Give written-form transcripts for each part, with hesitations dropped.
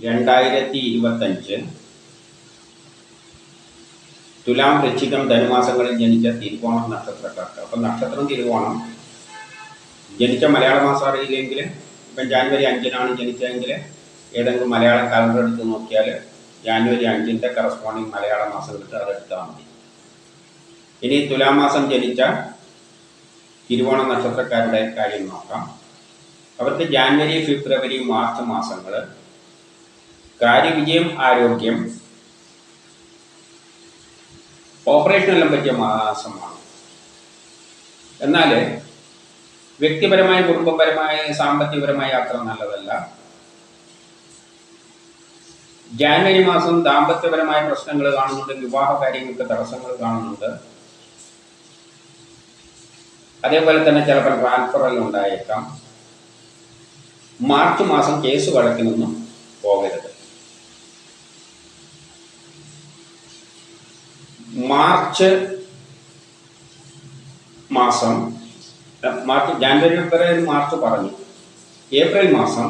2025 തുലാം വൃശ്ചികം ധനുമാസങ്ങളിൽ ജനിച്ച തിരുവോണം നക്ഷത്രക്കാർക്ക്. അപ്പം നക്ഷത്രം തിരുവോണം. ജനിച്ച മലയാള മാസം അറിയില്ലെങ്കിൽ ഇപ്പം ജാനുവരി 5-നാണ് ജനിച്ചതെങ്കിൽ ഏതെങ്കിലും മലയാളം കലണ്ടർ എടുത്ത് നോക്കിയാൽ ജാനുവരി 5-ൻ്റെ കറസ്പോണ്ടിങ് മലയാള മാസം കിട്ടും, അതെടുത്താൽ മതി. ഇനി തുലാമാസം ജനിച്ച തിരുവോണ നക്ഷത്രക്കാരുടെ കാര്യം നോക്കാം. അവർക്ക് ജാനുവരി, ഫെബ്രുവരി, മാർച്ച് മാസങ്ങൾ കാര്യവിജയം, ആരോഗ്യം, ഓപ്പറേഷനെല്ലാം പറ്റിയ മാസമാണ്. എന്നാൽ വ്യക്തിപരമായ, കുടുംബപരമായ, സാമ്പത്തികപരമായ അത്ര നല്ലതല്ല. ജാനുവരി മാസം ദാമ്പത്യപരമായ പ്രശ്നങ്ങൾ കാണുന്നുണ്ട്, വിവാഹ കാര്യങ്ങൾക്ക് തടസ്സങ്ങൾ കാണുന്നുണ്ട്. അതേപോലെ തന്നെ ചിലപ്പോൾ ട്രാൻസ്ഫറെല്ലാം ഉണ്ടായേക്കാം. മാർച്ച് മാസം കേസ് വഴക്കിനൊന്നും പോകരുത്. ജാനുവരി, ഫെബ്രുവരി, മാർച്ച് പറഞ്ഞു. ഏപ്രിൽ മാസം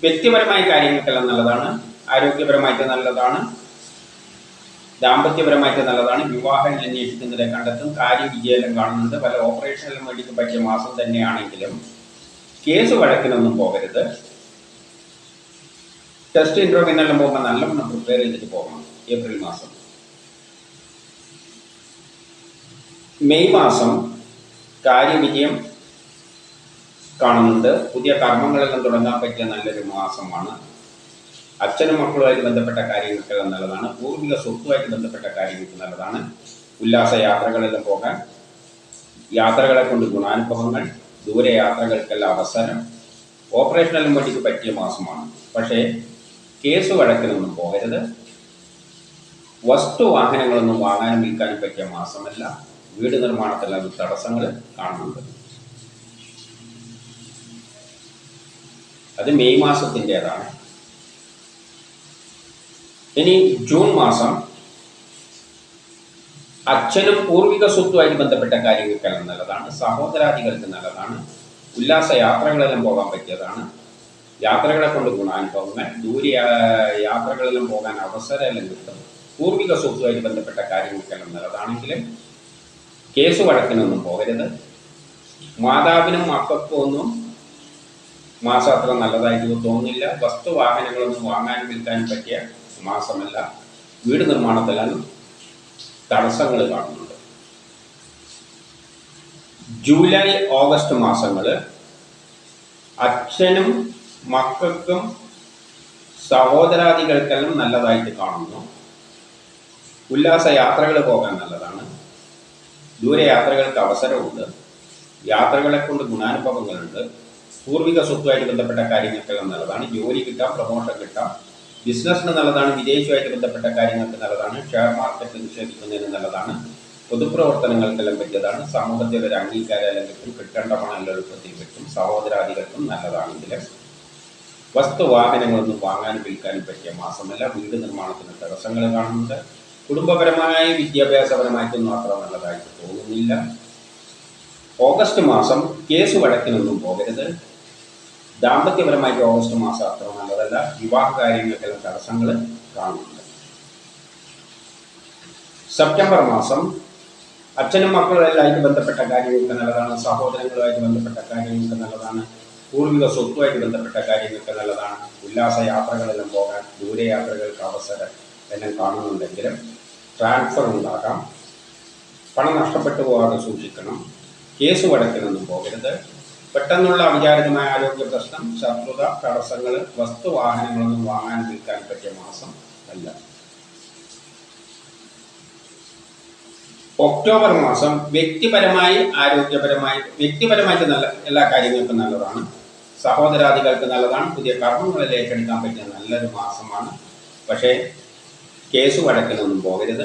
വ്യക്തിപരമായ കാര്യങ്ങൾക്കെല്ലാം നല്ലതാണ്, ആരോഗ്യപരമായിട്ട് നല്ലതാണ്, ദാമ്പത്യപരമായിട്ട് നല്ലതാണ്. വിവാഹം അന്വേഷിക്കുന്നതിനെ കണ്ടെത്തും, കാര്യവിജയം കാണുന്നുണ്ട്. പല ഓപ്പറേഷനിലും വേണ്ടിയിട്ട് പറ്റിയ മാസം തന്നെയാണെങ്കിലും കേസ് വഴക്കിനൊന്നും പോകരുത്. ടെസ്റ്റ് ഇൻ്റർവ്യൂവിനെല്ലാം പോകുമ്പോൾ നല്ലവണ്ണം പ്രിപ്പയർ ചെയ്തിട്ട് പോകണം. ഏപ്രിൽ മാസം. മെയ് മാസം കാര്യവിജയം കാണുന്നുണ്ട്. പുതിയ കർമ്മങ്ങളെല്ലാം തുടങ്ങാൻ പറ്റിയ നല്ലൊരു മാസമാണ്. അച്ഛനും മക്കളുമായിട്ട് ബന്ധപ്പെട്ട കാര്യങ്ങൾക്കെല്ലാം നല്ലതാണ്. പൂർവിക സ്വത്തുമായിട്ട് ബന്ധപ്പെട്ട കാര്യങ്ങൾക്ക് നല്ലതാണ്. ഉല്ലാസ യാത്രകളെല്ലാം പോകാൻ, യാത്രകളെ കൊണ്ട് ഗുണാനുഭവങ്ങൾ, ദൂരയാത്രകൾക്കെല്ലാം അവസരം, ഓപ്പറേഷനെല്ലാം വേണ്ടിയിട്ട് പറ്റിയ മാസമാണ്. പക്ഷേ കേസ് വഴക്കിനൊന്നും പോകരുത്. വസ്തുവാഹനങ്ങളൊന്നും വാങ്ങാനും വിൽക്കാനും പറ്റിയ മാസമല്ല. വീട് നിർമ്മാണത്തിലെല്ലാം തടസ്സങ്ങൾ കാണുന്നുണ്ട്. അത് മെയ് മാസത്തിൻ്റെതാണ്. ഇനി ജൂൺ മാസം അച്ഛനും പൂർവിക സ്വത്തുമായിട്ട് ബന്ധപ്പെട്ട കാര്യങ്ങൾക്കെല്ലാം നല്ലതാണ്. സഹോദരാദികൾക്ക് നല്ലതാണ്. ഉല്ലാസ യാത്രകളെല്ലാം പോകാൻ പറ്റിയതാണ്. യാത്രകളെ കൊണ്ട് ഗുണാനുഭവങ്ങൾ, യാത്രകളെല്ലാം പോകാൻ അവസരമെല്ലാം കിട്ടും. പൂർവിക സ്വത്തുമായിട്ട് ബന്ധപ്പെട്ട കാര്യങ്ങൾക്കെല്ലാം നല്ലതാണെങ്കിലും കേസ് വഴക്കിനൊന്നും പോകരുത്. മാതാവിനും മക്കൾക്കും ഒന്നും മാസം അത്ര നല്ലതായിട്ട് തോന്നുന്നില്ല. വസ്തുവാഹനങ്ങളൊന്നും വാങ്ങാനും വിൽക്കാനും പറ്റിയ മാസമല്ല. വീട് നിർമ്മാണത്തിലാണ് തടസ്സങ്ങൾ കാണുന്നുണ്ട്. ജൂലൈ, ഓഗസ്റ്റ് മാസങ്ങൾ അച്ഛനും മക്കൾക്കും സഹോദരാദികൾക്കെല്ലാം നല്ലതായിട്ട് കാണുന്നു. ഉല്ലാസ യാത്രകൾ പോകാൻ നല്ലതാണ്. ദൂരയാത്രകൾക്ക് അവസരമുണ്ട്. യാത്രകളെ കൊണ്ട് ഗുണാനുഭവങ്ങളുണ്ട്. പൂർവിക സ്വത്തുമായിട്ട് ബന്ധപ്പെട്ട കാര്യങ്ങൾക്കെല്ലാം നല്ലതാണ്. ജോലി കിട്ടാം, പ്രമോഷൻ കിട്ടാം. ബിസിനസ്സിന് നല്ലതാണ്. വിദേശവുമായിട്ട് ബന്ധപ്പെട്ട കാര്യങ്ങൾക്ക് നല്ലതാണ്. ഷെയർ മാർക്കറ്റ് നിക്ഷേപിക്കുന്നതിന് നല്ലതാണ്. പൊതുപ്രവർത്തനങ്ങൾക്കെല്ലാം പറ്റിയതാണ്. സമൂഹത്തിൽ ഒരു അംഗീകാരമെല്ലാം കിട്ടും. കിട്ടേണ്ട പണം എളുപ്പത്തിൽ കിട്ടും. സഹോദരാദികൾക്കും നല്ലതാണെങ്കിലും വസ്തുവാഹനങ്ങളൊന്നും വാങ്ങാനും വിൽക്കാനും പറ്റിയ മാസമല്ല. വീട് നിർമ്മാണത്തിന് തടസ്സങ്ങൾ കാണുന്നുണ്ട്. കുടുംബപരമായ, വിദ്യാഭ്യാസപരമായിട്ടൊന്നും അത്ര നല്ലതായിട്ട് തോന്നുന്നില്ല. ഓഗസ്റ്റ് മാസം കേസ് വഴക്കിനൊന്നും പോകരുത്. ദാമ്പത്യപരമായിട്ട് ഓഗസ്റ്റ് മാസം അത്ര നല്ലതല്ല. വിവാഹ കാര്യങ്ങൾക്കെല്ലാം തടസ്സങ്ങൾ കാണുന്നുണ്ട്. സെപ്റ്റംബർ മാസം അച്ഛനും മക്കളുമായിട്ട് ബന്ധപ്പെട്ട കാര്യങ്ങൾക്ക് നല്ലതാണ്. സഹോദരങ്ങളുമായിട്ട് ബന്ധപ്പെട്ട കാര്യങ്ങൾക്ക് നല്ലതാണ്. പൂർവിക സ്വത്തുമായിട്ട് ബന്ധപ്പെട്ട കാര്യങ്ങൾക്ക് നല്ലതാണ്. ഉല്ലാസ യാത്രകളെല്ലാം പോകാൻ, ദൂരയാത്രകൾക്ക് അവസരം എല്ലാം കാണുന്നുണ്ടെങ്കിലും ട്രാൻസ്ഫർ ഉണ്ടാകാം. പണം നഷ്ടപ്പെട്ടു പോകാതെ സൂക്ഷിക്കണം. കേസ് വഴക്കിനൊന്നും പോകരുത്. പെട്ടെന്നുള്ള അവിചാരിതമായ ആരോഗ്യ പ്രശ്നം, ശത്രുത, തടസ്സങ്ങൾ, വസ്തുവാഹനങ്ങളൊന്നും വാങ്ങാൻ വിൽക്കാൻ പറ്റിയ മാസം അല്ല. ഒക്ടോബർ മാസം വ്യക്തിപരമായി, വ്യക്തിപരമായിട്ട് നല്ല എല്ലാ കാര്യങ്ങൾക്കും നല്ലതാണ്. സഹോദരാദികൾക്ക് നല്ലതാണ്. പുതിയ കർമ്മങ്ങളിൽ ഏറ്റെടുക്കാൻ പറ്റിയ നല്ലൊരു മാസമാണ്. പക്ഷേ കേസ് വഴക്കിനൊന്നും പോകരുത്.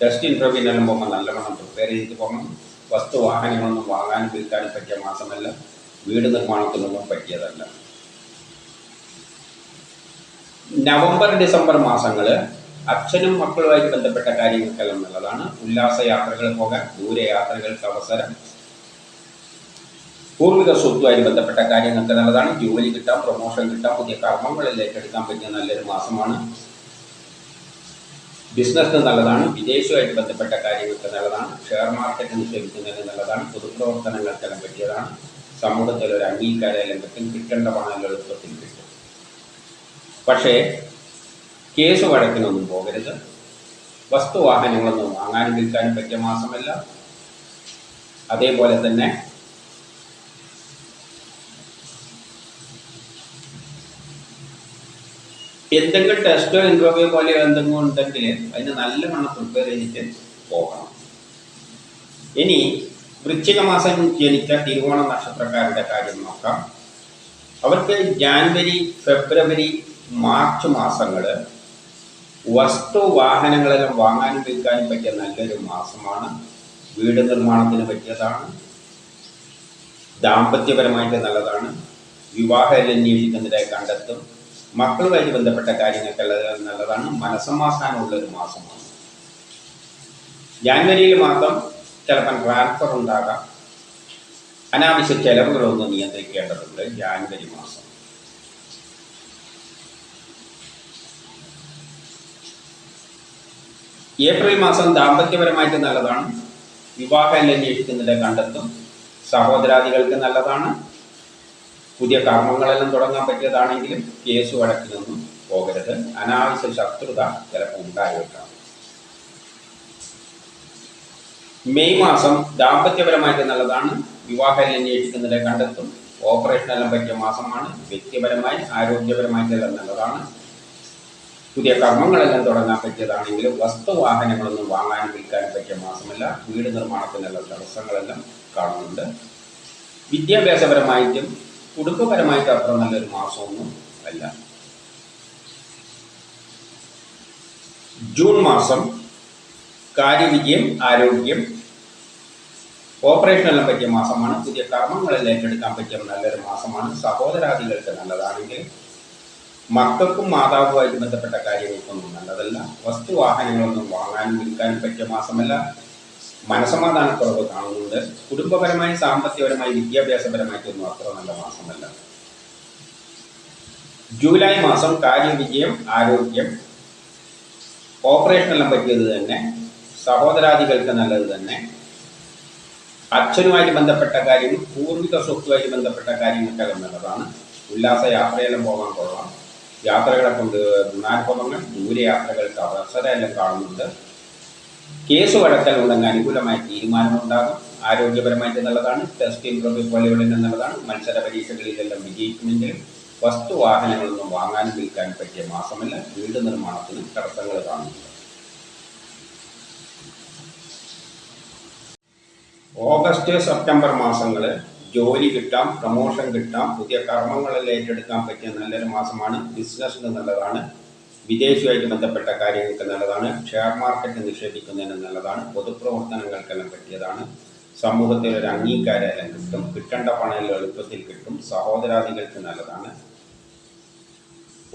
ടെസ്റ്റ് ഇൻ്റർവ്യൂവിനെല്ലാം പോകുമ്പോൾ നല്ലവണ്ണം പ്രിപ്പയർ ചെയ്ത് പോകണം. വസ്തുവാഹനങ്ങളൊന്നും വാങ്ങാനും വിൽക്കാനും പറ്റിയ മാസമല്ല. വീട് നിർമ്മാണത്തിനൊന്നും പറ്റിയതല്ല. നവംബർ, ഡിസംബർ മാസങ്ങൾ അച്ഛനും മക്കളുമായിട്ട് ബന്ധപ്പെട്ട കാര്യങ്ങൾക്കെല്ലാം നല്ലതാണ്. ഉല്ലാസ യാത്രകൾ പോകാൻ, ദൂരയാത്രകൾക്ക് അവസരം, പൂർവിക സ്വത്തുമായിട്ട് ബന്ധപ്പെട്ട കാര്യങ്ങൾക്ക് നല്ലതാണ്. ജോലി കിട്ടാം, പ്രൊമോഷൻ കിട്ടാം, പുതിയ കർമ്മങ്ങളിൽ ഏറ്റെടുക്കാൻ പറ്റിയ നല്ലൊരു മാസമാണ്. ബിസിനസ്സിന് നല്ലതാണ്. വിദേശവുമായിട്ട് ബന്ധപ്പെട്ട കാര്യങ്ങൾക്ക് നല്ലതാണ്. ഷെയർ മാർക്കറ്റ് നിക്ഷേപിക്കുന്നതിന് നല്ലതാണ്. പൊതുപ്രവർത്തനങ്ങൾക്കെല്ലാം പറ്റിയതാണ്. സമൂഹത്തിൽ ഒരു അംഗീകാരം കിട്ടും. കിട്ടേണ്ട പണം എളുപ്പത്തിൽ കിട്ടും. പക്ഷേ കേസ് വഴക്കിനൊന്നും പോകരുത്. വസ്തുവാഹനങ്ങളൊന്നും വാങ്ങാനും വിൽക്കാനും പറ്റിയ മാസമല്ല. അതേപോലെ തന്നെ എന്തെങ്കിലും ടെസ്റ്റോ ഇൻ്റർവ്യൂ പോലെയോ എന്തെങ്കിലും ഉണ്ടെങ്കിൽ അതിന് നല്ലവണ്ണം പ്രിപ്പയർ ചെയ്തിട്ട് പോകണം. ഇനി വൃശ്ചിക മാസം ജനിച്ച തിരുവോണ നക്ഷത്രക്കാരുടെ കാര്യം നോക്കാം. അവർക്ക് ജാനുവരി, ഫെബ്രുവരി, മാർച്ച് മാസങ്ങൾ വസ്തു വാഹനങ്ങളെല്ലാം വാങ്ങാനും വിൽക്കാനും പറ്റിയ നല്ലൊരു മാസമാണ്. വീട് നിർമ്മാണത്തിന് പറ്റിയതാണ്. ദാമ്പത്യപരമായിട്ട് നല്ലതാണ്. വിവാഹം അന്വേഷിക്കുന്നതിനായി കണ്ടെത്തും. മക്കളുമായിട്ട് ബന്ധപ്പെട്ട കാര്യങ്ങൾക്കെല്ലാം നല്ലതാണ്. മനസ്സമാധാനമുള്ളൊരു മാസമാണ്. ജാനുവരിയിൽ മാത്രം ചിലപ്പോൾ ട്രാൻസ്ഫർ ഉണ്ടാകാം. അനാവശ്യ ചെലവുകളൊന്നും നിയന്ത്രിക്കേണ്ടതുണ്ട് ജാനുവരി മാസം. ഏപ്രിൽ മാസം ദാമ്പത്യപരമായിട്ട് നല്ലതാണ്. വിവാഹം അന്വേഷിക്കുന്നതിനെ കണ്ടെത്തും. സഹോദരാദികൾക്ക് നല്ലതാണ്. പുതിയ കർമ്മങ്ങളെല്ലാം തുടങ്ങാൻ പറ്റിയതാണെങ്കിലും കേസ് വഴക്കിനൊന്നും പോകരുത്. അനാവശ്യ ശത്രുത ചിലപ്പോൾ ഉണ്ടായേക്കാം. മെയ് മാസം ദാമ്പത്യപരമായിട്ട് നല്ലതാണ്. വിവാഹം അന്വേഷിക്കുന്നതിനെ കണ്ടെത്തും. ഓപ്പറേഷനെല്ലാം പറ്റിയ മാസമാണ്. വ്യക്തിപരമായി ആരോഗ്യപരമായിട്ടെല്ലാം നല്ലതാണ്. പുതിയ കർമ്മങ്ങളെല്ലാം തുടങ്ങാൻ പറ്റിയതാണെങ്കിലും വസ്തുവാഹനങ്ങളൊന്നും വാങ്ങാനും വിൽക്കാനും പറ്റിയ മാസമല്ല. വീട് നിർമ്മാണത്തിനുള്ള തടസ്സങ്ങളെല്ലാം കാണുന്നുണ്ട്. വിദ്യാഭ്യാസപരമായിട്ടും കുടുംബപരമായിട്ടും അത്ര നല്ലൊരു മാസമൊന്നും അല്ല. ജൂൺ മാസം കാര്യവിജയം, ആരോഗ്യം, ഓപ്പറേഷനെല്ലാം പറ്റിയ മാസമാണ്. പുതിയ കർമ്മങ്ങളെല്ലാം ഏറ്റെടുക്കാൻ പറ്റിയ നല്ലൊരു മാസമാണ്. സഹോദരാദികൾക്ക് നല്ലതാണെങ്കിൽ മക്കൾക്കും മാതാവുമായിട്ട് ബന്ധപ്പെട്ട കാര്യങ്ങൾക്കൊന്നും നല്ലതല്ല. വസ്തുവാഹനങ്ങളൊന്നും വാങ്ങാനും വിൽക്കാനും പറ്റിയ മാസമല്ല. മനസമാധാനക്കുറവ് കാണുന്നുണ്ട്. കുടുംബപരമായി, സാമ്പത്തികപരമായി, വിദ്യാഭ്യാസപരമായിട്ടൊന്നും അത്ര നല്ല മാസമല്ല. ജൂലൈ മാസം കാര്യവിജയം, ആരോഗ്യം, ഓപ്പറേഷനെല്ലാം പറ്റിയത് തന്നെ. സഹോദരാദികൾക്ക് നല്ലത് തന്നെ. അച്ഛനുമായിട്ട് ബന്ധപ്പെട്ട കാര്യം, പൂർവിക സ്വത്തുമായിട്ട് ബന്ധപ്പെട്ട കാര്യങ്ങൾക്കെല്ലാം നല്ലതാണ്. ഉല്ലാസ യാത്രയെല്ലാം പോകാൻ കൊള്ളാം. യാത്രകളെ കൊണ്ട് ഗുണാനുഭവങ്ങൾ, ദൂരയാത്രകൾക്ക് അവസരമെല്ലാം കാണുന്നുണ്ട്. കേസ് വഴക്കൽ ഉണ്ടെങ്കിൽ അനുകൂലമായ തീരുമാനമുണ്ടാകും. ആരോഗ്യപരമായിട്ട് നല്ലതാണ്. ടെസ്റ്റ് ഇൻ്റർവ്യൂ പോലെയുള്ള നല്ലതാണ്. മത്സര പരീക്ഷകളിലെല്ലാം വിജയിക്കുമെങ്കിലും വസ്തുവാഹനങ്ങളൊന്നും വാങ്ങാനും വിൽക്കാനും പറ്റിയ മാസമല്ല. വീട് നിർമ്മാണത്തിന് തടസ്സങ്ങൾ കാണുന്നുണ്ട്. ഓഗസ്റ്റ്, സെപ്റ്റംബർ മാസങ്ങൾ ജോലി കിട്ടാം, പ്രൊമോഷൻ കിട്ടാം, പുതിയ കർമ്മങ്ങളെല്ലാം ഏറ്റെടുക്കാൻ പറ്റിയ നല്ലൊരു മാസമാണ്. ബിസിനസ്സിന് നല്ലതാണ്. വിദേശവുമായിട്ട് ബന്ധപ്പെട്ട കാര്യങ്ങൾക്ക് നല്ലതാണ്. ഷെയർ മാർക്കറ്റ് നിക്ഷേപിക്കുന്നതിന് നല്ലതാണ്. പൊതുപ്രവർത്തനങ്ങൾക്കെല്ലാം പറ്റിയതാണ്. സമൂഹത്തിൽ ഒരു അംഗീകാരമെല്ലാം കിട്ടും. കിട്ടേണ്ട പണം എളുപ്പത്തിൽ കിട്ടും. സഹോദരാദികൾക്ക് നല്ലതാണ്.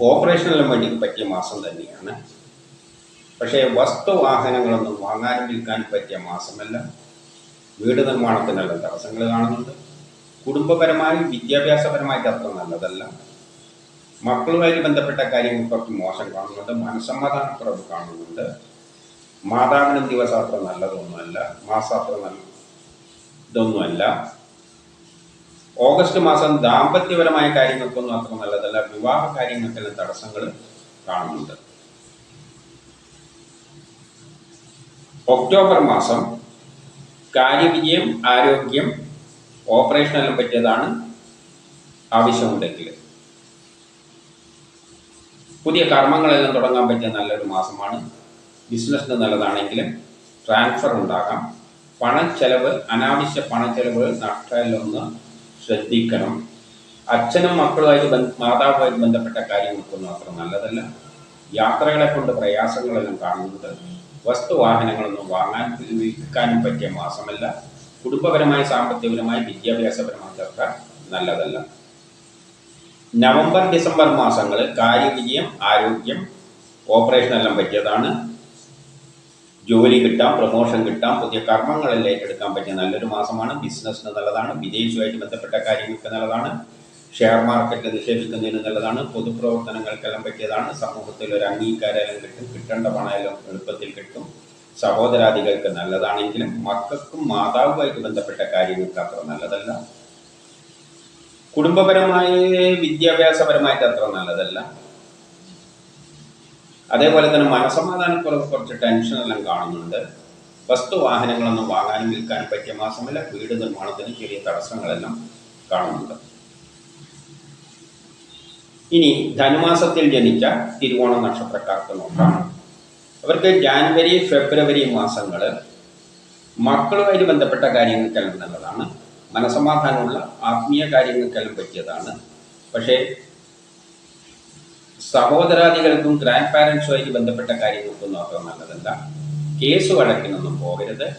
ഓപ്പറേഷനെല്ലാം വേണ്ടി പറ്റിയ മാസം തന്നെയാണ്. പക്ഷേ വസ്തുവാഹനങ്ങളൊന്നും വാങ്ങാനും വിൽക്കാനും പറ്റിയ മാസമല്ല. വീട് നിർമ്മാണത്തിനെല്ലാം തടസ്സങ്ങൾ കാണുന്നുണ്ട്. കുടുംബപരമായും വിദ്യാഭ്യാസപരമായിട്ട് അത്ര നല്ലതല്ല. മക്കളുമായിട്ട് ബന്ധപ്പെട്ട കാര്യങ്ങൾ കുറച്ച് മോശം കാണുന്നുണ്ട്. മനസ്സമാധാനക്കുറവ് കാണുന്നുണ്ട്. മാതാവിനും ദിവസം അത്ര നല്ലതൊന്നുമല്ല. മാസം അത്ര ഇതൊന്നുമല്ല. ഓഗസ്റ്റ് മാസം ദാമ്പത്യപരമായ കാര്യങ്ങൾക്കൊന്നും അത്ര നല്ലതല്ല. വിവാഹ കാര്യങ്ങൾക്കെല്ലാം തടസ്സങ്ങൾ കാണുന്നുണ്ട്. ഒക്ടോബർ മാസം കാര്യവിജയം, ആരോഗ്യം, ഓപ്പറേഷനെല്ലാം പറ്റിയതാണ്. ആവശ്യമുണ്ടെങ്കിൽ പുതിയ കർമ്മങ്ങളെല്ലാം തുടങ്ങാൻ പറ്റിയ നല്ലൊരു മാസമാണ്. ബിസിനസ്സിന് നല്ലതാണെങ്കിലും ട്രാൻസ്ഫർ ഉണ്ടാകാം. പണച്ചെലവ്, അനാവശ്യ പണച്ചെലവുകൾ, നഷ്ടമെല്ലാം ശ്രദ്ധിക്കണം. അച്ഛനും മക്കളുമായിട്ട് മാതാവുമായിട്ട് ബന്ധപ്പെട്ട കാര്യങ്ങൾക്കൊന്നും അത്ര നല്ലതല്ല. യാത്രകളെ കൊണ്ട് പ്രയാസങ്ങളെല്ലാം കാണുന്നുണ്ട്. വസ്തുവാഹനങ്ങളൊന്നും വാങ്ങാൻ വിൽക്കാനും പറ്റിയ മാസമല്ല. കുടുംബപരമായി, സാമ്പത്തികപരമായി, വിദ്യാഭ്യാസപരമായി അത്ര നല്ലതല്ല. നവംബർ, ഡിസംബർ മാസങ്ങൾ കാര്യവിജയം, ആരോഗ്യം, ഓപ്പറേഷനെല്ലാം പറ്റിയതാണ്. ജോലി കിട്ടാം, പ്രൊമോഷൻ കിട്ടാം, പുതിയ കർമ്മങ്ങളിൽ ഏറ്റെടുക്കാൻ പറ്റിയ നല്ലൊരു മാസമാണ്. ബിസിനസ്സിന് നല്ലതാണ്, വിദേശവുമായിട്ട് ബന്ധപ്പെട്ട കാര്യങ്ങൾക്ക് നല്ലതാണ്, ഷെയർ മാർക്കറ്റിൽ നിക്ഷേപിക്കുന്നതിന് നല്ലതാണ്, പൊതുപ്രവർത്തനങ്ങൾക്കെല്ലാം പറ്റിയതാണ്. സമൂഹത്തിൽ ഒരു അംഗീകാരം കിട്ടും, കിട്ടേണ്ട പണമെല്ലാം എളുപ്പത്തിൽ കിട്ടും. സഹോദരാദികൾക്ക് നല്ലതാണെങ്കിലും മക്കൾക്കും മാതാവുമായിട്ട് ബന്ധപ്പെട്ട കാര്യങ്ങൾക്ക് അത്ര നല്ലതല്ല. കുടുംബപരമായ വിദ്യാഭ്യാസപരമായിട്ട് അത്ര നല്ലതല്ല. അതേപോലെ തന്നെ മനസമാധാനക്കുറവ്, കുറച്ച് ടെൻഷനെല്ലാം കാണുന്നുണ്ട്. വസ്തുവാഹനങ്ങളൊന്നും വാങ്ങാനും വിൽക്കാനും പറ്റിയ മാസമല്ല. വീട് നിർമ്മാണത്തിന് ചെറിയ തടസ്സങ്ങളെല്ലാം കാണുന്നുണ്ട്. ഇനി ധനുമാസത്തിൽ ജനിച്ച തിരുവോണ നക്ഷത്രക്കാർക്ക് നോക്കാം. അവർക്ക് ജാനുവരി, ഫെബ്രുവരി മാസങ്ങൾ മക്കളുമായിട്ട് ബന്ധപ്പെട്ട കാര്യങ്ങൾക്കെല്ലാം നല്ലതാണ്. മനസമാധാനമുള്ള ആത്മീയ കാര്യങ്ങൾക്കെല്ലാം പറ്റിയതാണ്. പക്ഷേ സഹോദരാദികൾക്കും ഗ്രാൻഡ് പാരൻസുമായിട്ട് ബന്ധപ്പെട്ട കാര്യങ്ങൾക്കൊന്നും അത്ര നല്ലതല്ല. കേസ് വഴക്കിനൊന്നും പോകരുത്.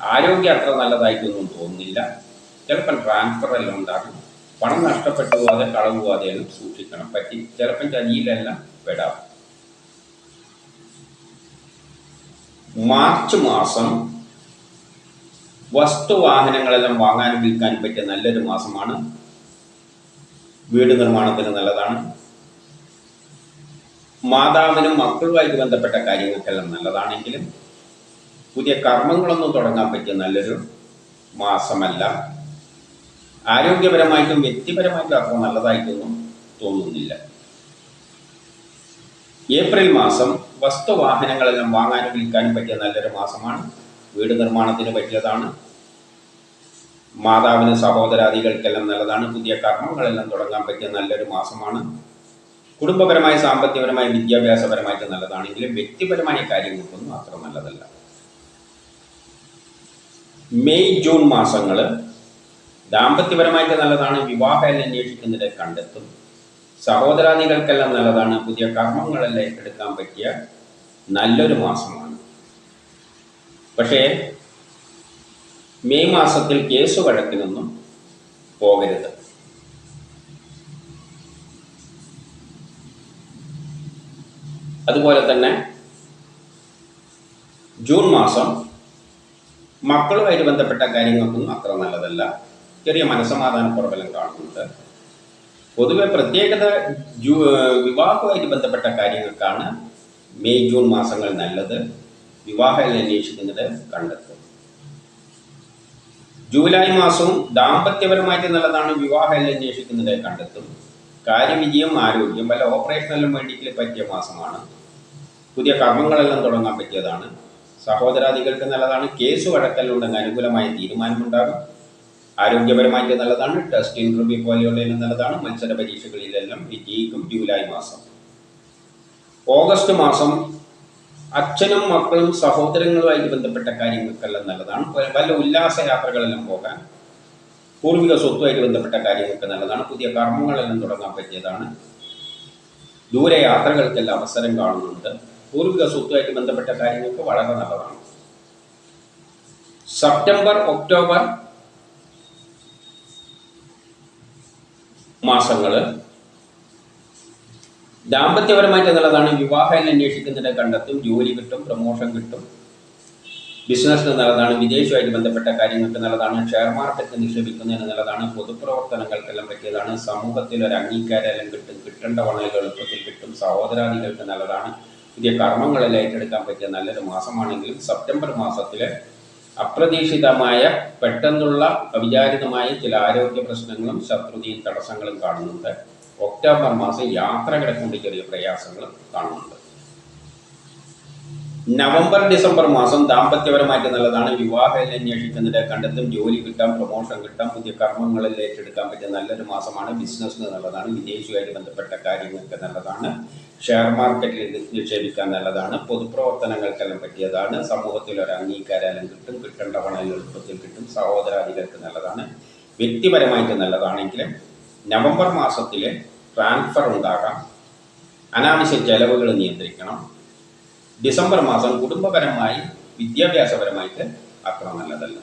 ആരോഗ്യം അത്ര നല്ലതായിട്ടൊന്നും തോന്നുന്നില്ല. ചിലപ്പം ട്രാൻസ്ഫർ എല്ലാം ഉണ്ടാകും. പണം നഷ്ടപ്പെട്ടു പോകാതെ, കളവ് പോകാതെയെല്ലാം സൂക്ഷിക്കണം. ചിലപ്പം ചതിയിലെല്ലാം പെടാം. മാർച്ച് മാസം വസ്തുവാഹനങ്ങളെല്ലാം വാങ്ങാനും വിൽക്കാനും പറ്റിയ നല്ലൊരു മാസമാണ്. വീട് നിർമ്മാണത്തിന് നല്ലതാണ്. മാതാവിനും മക്കളുമായിട്ട് ബന്ധപ്പെട്ട കാര്യങ്ങൾക്കെല്ലാം നല്ലതാണെങ്കിലും പുതിയ കർമ്മങ്ങളൊന്നും തുടങ്ങാൻ പറ്റിയ നല്ലൊരു മാസമല്ല. ആരോഗ്യപരമായിട്ടും വ്യക്തിപരമായിട്ടും അത്ര നല്ലതായിട്ടൊന്നും തോന്നുന്നില്ല. ഏപ്രിൽ മാസം വസ്തുവാഹനങ്ങളെല്ലാം വാങ്ങാനും വിൽക്കാനും പറ്റിയ നല്ലൊരു മാസമാണ്. വീട് നിർമ്മാണത്തിന് പറ്റിയതാണ്. മാതാവിന് സഹോദരാദികൾക്കെല്ലാം നല്ലതാണ്. പുതിയ കർമ്മങ്ങളെല്ലാം തുടങ്ങാൻ പറ്റിയ നല്ലൊരു മാസമാണ്. കുടുംബപരമായി, സാമ്പത്തികപരമായി, വിദ്യാഭ്യാസപരമായിട്ട് നല്ലതാണെങ്കിലും വ്യക്തിപരമായ കാര്യങ്ങൾക്കൊന്നും അത്ര നല്ലതല്ല. മെയ്, ജൂൺ മാസങ്ങൾ ദാമ്പത്യപരമായിട്ട് നല്ലതാണ്. വിവാഹം അന്വേഷിക്കുന്നതിനെ കണ്ടെത്തും. സഹോദരാദികൾക്കെല്ലാം നല്ലതാണ്. പുതിയ കർമ്മങ്ങളെല്ലാം ഏറ്റെടുക്കാൻ പറ്റിയ നല്ലൊരു മാസമാണ്. പക്ഷേ മെയ് മാസത്തിൽ കേസ് വഴക്കിനൊന്നും പോകരുത്. അതുപോലെ തന്നെ ജൂൺ മാസം മക്കളുമായിട്ട് ബന്ധപ്പെട്ട കാര്യങ്ങൾക്കൊന്നും അത്ര നല്ലതല്ല. ചെറിയ മനസ്സമാധാനക്കുറവെല്ലാം കാണുന്നുണ്ട്. പൊതുവെ പ്രത്യേകത വിവാഹവുമായിട്ട് ബന്ധപ്പെട്ട കാര്യങ്ങൾക്കാണ് മെയ്, ജൂൺ മാസങ്ങൾ നല്ലത്. വിവാഹം അന്വേഷിക്കുന്നത് കണ്ടെത്തും. ജൂലൈ മാസവും ദാമ്പത്യപരമായിട്ട് നല്ലതാണ്. വിവാഹം അന്വേഷിക്കുന്നത് കണ്ടെത്തും. കാര്യവിജയം, ആരോഗ്യം, വല്ല ഓപ്പറേഷനെല്ലാം വേണ്ടിയിട്ട് പറ്റിയ മാസമാണ്. പുതിയ കർമ്മങ്ങളെല്ലാം തുടങ്ങാൻ പറ്റിയതാണ്. സഹോദരാദികൾക്ക് നല്ലതാണ്. കേസ് വഴക്കലുണ്ടെങ്കിൽ അനുകൂലമായ തീരുമാനമുണ്ടാകും. ആരോഗ്യപരമായിട്ട് നല്ലതാണ്. ടെസ്റ്റ്, ഇൻ്റർവ്യൂ പോലെയുള്ളതിനും നല്ലതാണ്. മത്സര പരീക്ഷകളിലെല്ലാം വിജയിക്കും. ജൂലൈ മാസം. ഓഗസ്റ്റ് മാസം അച്ഛനും മക്കളും സഹോദരങ്ങളുമായിട്ട് ബന്ധപ്പെട്ട കാര്യങ്ങൾക്കെല്ലാം നല്ലതാണ്. വല്ല ഉല്ലാസ യാത്രകളെല്ലാം പോകാൻ, പൂർവിക സ്വത്തുമായിട്ട് ബന്ധപ്പെട്ട കാര്യങ്ങൾക്ക് നല്ലതാണ്. പുതിയ കർമ്മങ്ങളെല്ലാം തുടങ്ങാൻ പറ്റിയതാണ്. ദൂരയാത്രകൾക്കെല്ലാം അവസരം കാണുന്നുണ്ട്. പൂർവിക സ്വത്തുമായിട്ട് ബന്ധപ്പെട്ട കാര്യങ്ങൾക്ക് വളരെ നല്ലതാണ്. സെപ്റ്റംബർ, ഒക്ടോബർ മാസങ്ങൾ ദാമ്പത്യപരമായിട്ട് നല്ലതാണ്. വിവാഹം അന്വേഷിക്കുന്നതിനെ കണ്ടെത്തും. ജോലി കിട്ടും, പ്രൊമോഷൻ കിട്ടും. ബിസിനസ്സിന് നല്ലതാണ്. വിദേശവുമായിട്ട് ബന്ധപ്പെട്ട കാര്യങ്ങൾക്ക് നല്ലതാണ്. ഷെയർ മാർക്കറ്റ് നിക്ഷേപിക്കുന്നതിന് നല്ലതാണ്. പൊതുപ്രവർത്തനങ്ങൾക്കെല്ലാം പറ്റിയതാണ്. സമൂഹത്തിൽ ഒരു അംഗീകാരം കിട്ടും. കിട്ടേണ്ട പണം എളുപ്പത്തിൽ കിട്ടും. സഹോദരാദികൾക്ക് നല്ലതാണ്. പുതിയ കർമ്മങ്ങളെല്ലാം ഏറ്റെടുക്കാൻ പറ്റിയ നല്ലൊരു മാസമാണെങ്കിലും സെപ്റ്റംബർ മാസത്തിൽ അപ്രതീക്ഷിതമായ, പെട്ടെന്നുള്ള, അവിചാരിതമായ ചില ആരോഗ്യ പ്രശ്നങ്ങളും ശത്രുതയും തടസ്സങ്ങളും കാണുന്നുണ്ട്. ഒക്ടോബർ മാസം യാത്രകളെ കൊണ്ട് ചെറിയ പ്രയാസങ്ങൾ കാണുന്നുണ്ട്. നവംബർ, ഡിസംബർ മാസം ദാമ്പത്യപരമായിട്ട് നല്ലതാണ്. വിവാഹം അന്വേഷിക്കുന്നതിനെ കണ്ടെത്തും. ജോലി കിട്ടാം, പ്രൊമോഷൻ കിട്ടാം. പുതിയ കർമ്മങ്ങളിൽ ഏറ്റെടുക്കാൻ പറ്റിയ നല്ലൊരു മാസമാണ്. ബിസിനസ്സിന് നല്ലതാണ്. വിദേശവുമായിട്ട് ബന്ധപ്പെട്ട കാര്യങ്ങൾക്ക് നല്ലതാണ്. ഷെയർ മാർക്കറ്റിൽ നിക്ഷേപിക്കാൻ നല്ലതാണ്. പൊതുപ്രവർത്തനങ്ങൾക്കെല്ലാം പറ്റിയതാണ്. സമൂഹത്തിൽ ഒരു അംഗീകാരം കിട്ടും. കിട്ടേണ്ട പണം എളുപ്പത്തിൽ കിട്ടും. സഹോദരാദികൾക്ക് നല്ലതാണ്. വ്യക്തിപരമായിട്ട് നല്ലതാണെങ്കിലും നവംബർ മാസത്തിൽ ട്രാൻസ്ഫർ ഉണ്ടാകാം. അനാവശ്യ ചെലവുകൾ നിയന്ത്രിക്കണം. ഡിസംബർ മാസം കുടുംബപരമായി, വിദ്യാഭ്യാസപരമായിട്ട് അത്ര നല്ലതല്ല.